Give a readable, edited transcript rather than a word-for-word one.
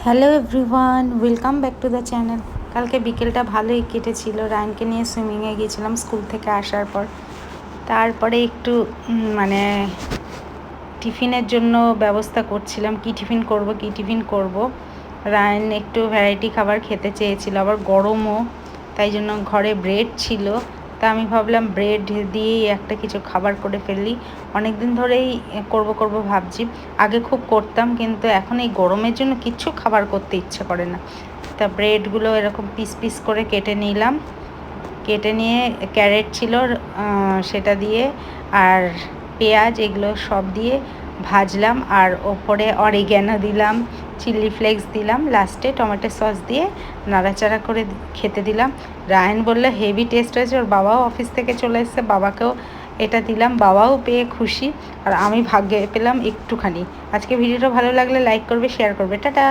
Hello everyone, welcome back to the channel. কালকে বিকেলটা ভালোই কেটেছিল। রায়নকে নিয়ে সুইমিংয়ে গিয়েছিলাম স্কুল থেকে আসার পর। তারপরে একটু মানে টিফিনের জন্য ব্যবস্থা করছিলাম, কি টিফিন করব। রায়ন একটু ভ্যারাইটি খাবার খেতে চেয়েছিল, আবার গরমও, তাই জন্য ঘরে ব্রেড ছিল। তা আমি ভাবলাম ব্রেড দিয়েই একটা কিছু খাবার করে ফেললি। অনেক দিন ধরেই করব ভাবছি। আগে খুব করতাম, কিন্তু এখন এই গরমের জন্য কিচ্ছু খাবার করতে ইচ্ছে করে না। তা ব্রেডগুলো এরকম পিস পিস করে কেটে নিলাম। কেটে নিয়ে ক্যারেট ছিল সেটা দিয়ে, আর পেঁয়াজ, এগুলো সব দিয়ে ভাজলাম। আর ওপরে অরিগ্যানো দিলাম, চিলি ফ্লেক্স দিলাম, লাস্টে টমেটো সস দিয়ে নাড়াচাড়া করে খেতে দিলাম। রায়ন বললো হেভি টেস্ট হয়েছে। ওর বাবাও অফিস থেকে চলে এসেছে, বাবাকেও এটা দিলাম, বাবাও পেয়ে খুশি। আর আমি ভাগ্যে পেলাম একটুখানি। আজকে ভিডিওটা ভালো লাগলে লাইক করবে, শেয়ার করবে। টাটা।